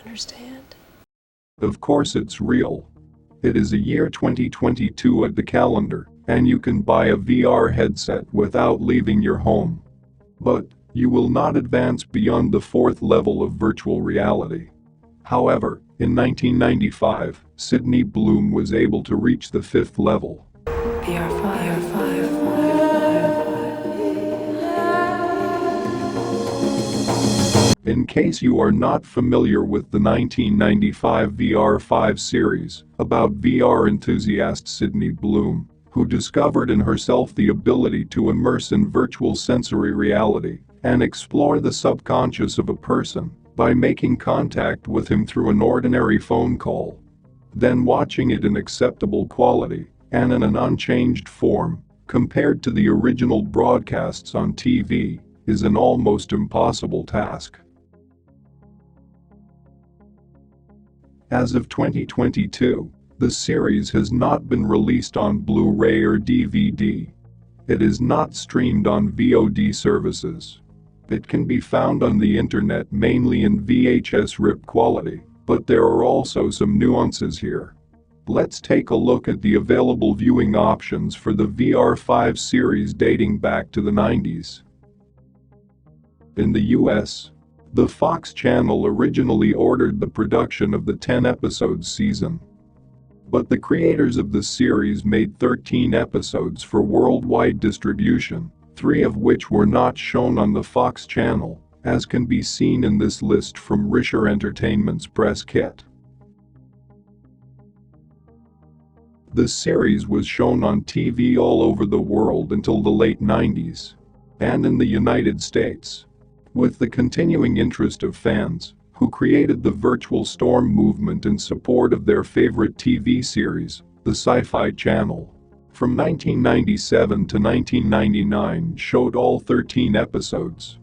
understand. Of course it's real. It is a year 2022 at the calendar, and you can buy a VR headset without leaving your home. But you will not advance beyond the fourth level of virtual reality. However, in 1995, Sydney Bloom was able to reach the fifth level. VR.5. In case you are not familiar with the 1995 VR.5 series about VR enthusiast Sydney Bloom, who discovered in herself the ability to immerse in virtual sensory reality and explore the subconscious of a person by making contact with him through an ordinary phone call, then watching it in acceptable quality and in an unchanged form compared to the original broadcasts on TV, is an almost impossible task. As of 2022, the series has not been released on Blu-ray or DVD. It is not streamed on VOD services. It can be found on the internet mainly in VHS rip quality, but there are also some nuances here. Let's take a look at the available viewing options for the VR.5 series dating back to the 90s. In the US, the Fox channel originally ordered the production of the 10-episode season. But the creators of the series made 13 episodes for worldwide distribution, 3 of which were not shown on the Fox channel, as can be seen in this list from Risher Entertainment's press kit. The series was shown on TV all over the world until the late 90s, and in the United States, with the continuing interest of fans who created the virtual storm movement in support of their favorite TV series, the Sci-Fi channel. From 1997 to 1999 showed all 13 episodes.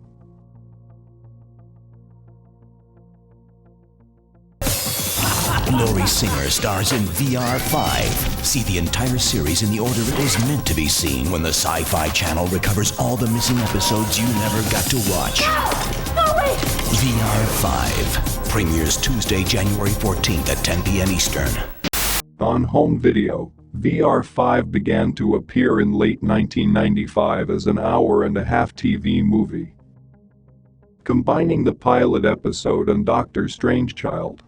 Laurie Singer stars in VR.5. See the entire series in the order it was meant to be seen when the Sci-Fi channel recovers all the missing episodes you never got to watch. No, wait! VR.5 premieres Tuesday, January 14th at 10 p.m. Eastern. On home video, VR.5 began to appear in late 1995 as an hour-and-a-half TV movie, combining the pilot episode and Dr. Strangechild,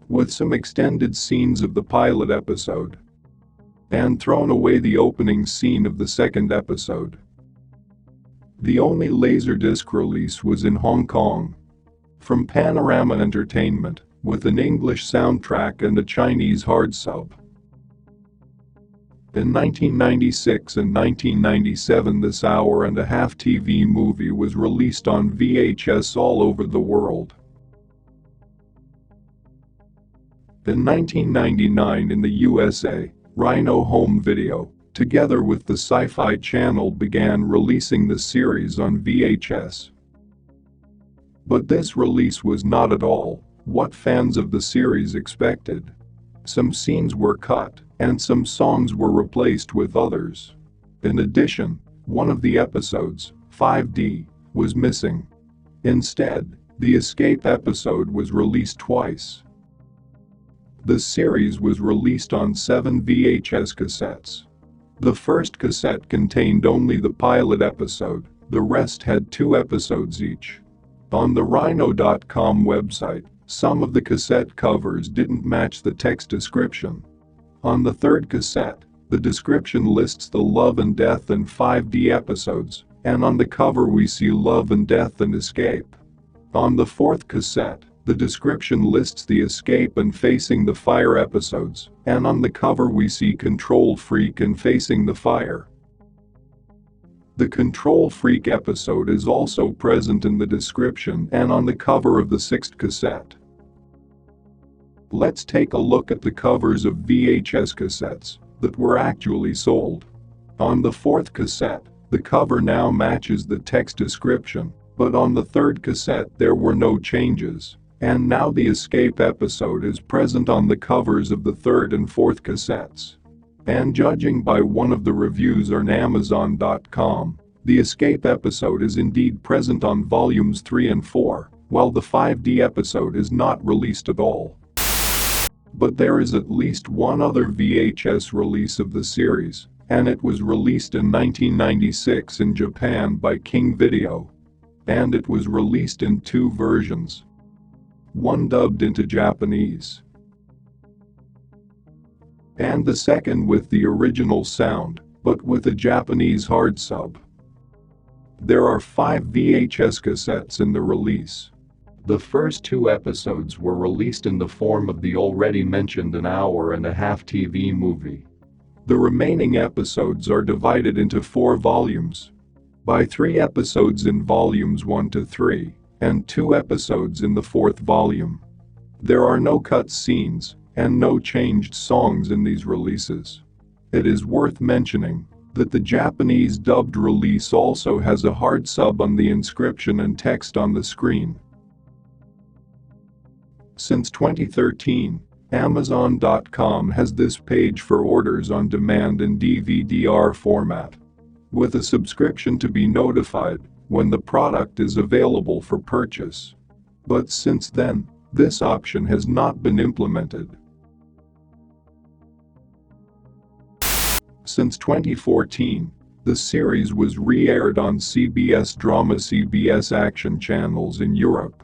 with some extended scenes of the pilot episode, and thrown away the opening scene of the second episode. The only Laserdisc release was in Hong Kong, from Panorama Entertainment, with an English soundtrack and a Chinese hard sub. In 1996 and 1997, this hour-and-a-half TV movie was released on VHS all over the world. In 1999 in the USA, Rhino Home Video, together with the Sci-Fi channel, began releasing the series on VHS. But this release was not at all what fans of the series expected. Some scenes were cut, and some songs were replaced with others. In addition, one of the episodes, 5D, was missing. Instead, the Escape episode was released twice. The series was released on 7 VHS cassettes. The first cassette contained only the pilot episode, the rest had 2 episodes each. On the Rhino.com website, some of the cassette covers didn't match the text description. On the third cassette, the description lists the Love and Death and 5D episodes, and on the cover we see Love and Death and Escape. On the fourth cassette, the description lists the Escape and Facing the Fire episodes, and on the cover we see Control Freak and Facing the Fire. The Control Freak episode is also present in the description and on the cover of the sixth cassette. Let's take a look at the covers of VHS cassettes that were actually sold. On the fourth cassette, the cover now matches the text description, but on the third cassette there were no changes. And now the Escape episode is present on the covers of the third and fourth cassettes. And judging by one of the reviews on Amazon.com, the Escape episode is indeed present on volumes 3 and 4, while the 5D episode is not released at all. But there is at least one other VHS release of the series, and it was released in 1996 in Japan by King Video. And it was released in two versions. One dubbed into Japanese, and the second with the original sound, but with a Japanese hard sub. There are 5 VHS cassettes in the release. The first 2 episodes were released in the form of the already mentioned an hour-and-a-half TV movie. The remaining episodes are divided into 4 volumes, by 3 episodes in volumes 1 to 3, and 2 episodes in the 4th volume. There are no cut scenes and no changed songs in these releases. It is worth mentioning that the Japanese dubbed release also has a hard sub on the inscription and text on the screen. Since 2013, Amazon.com has this page for orders on demand in DVD-R format, with a subscription to be notified when the product is available for purchase. But since then, this option has not been implemented. Since 2014, the series was re-aired on CBS Drama CBS Action channels in Europe.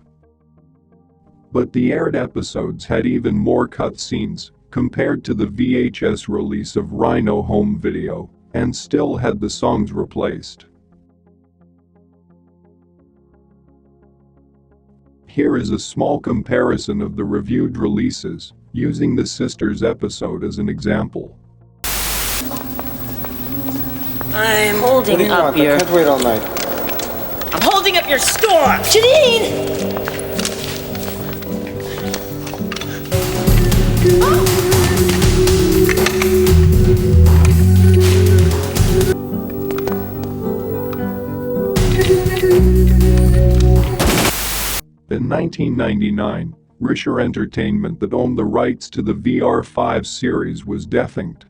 But the aired episodes had even more cutscenes compared to the VHS release of Rhino home video, and still had the songs replaced. Here is a small comparison of the reviewed releases, using the Sisters episode as an example. I'm What do holding you up want? your... I can't wait all night. I'm holding up your store! Janine! In 1999, Risher Entertainment that owned the rights to the VR.5 series was defunct,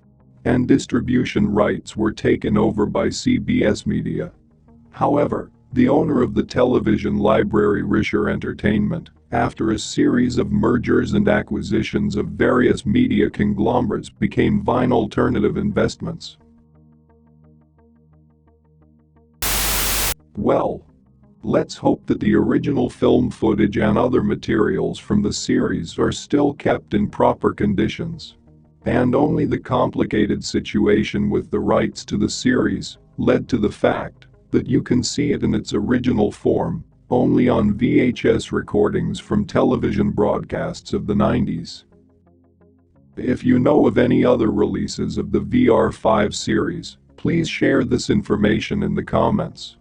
and distribution rights were taken over by CBS Media. However, the owner of the television library Risher Entertainment, after a series of mergers and acquisitions of various media conglomerates, became Vine Alternative Investments. Well, let's hope that the original film footage and other materials from the series are still kept in proper conditions. And only the complicated situation with the rights to the series led to the fact that you can see it in its original form only on VHS recordings from television broadcasts of the 90s. If you know of any other releases of the VR.5 series, please share this information in the comments.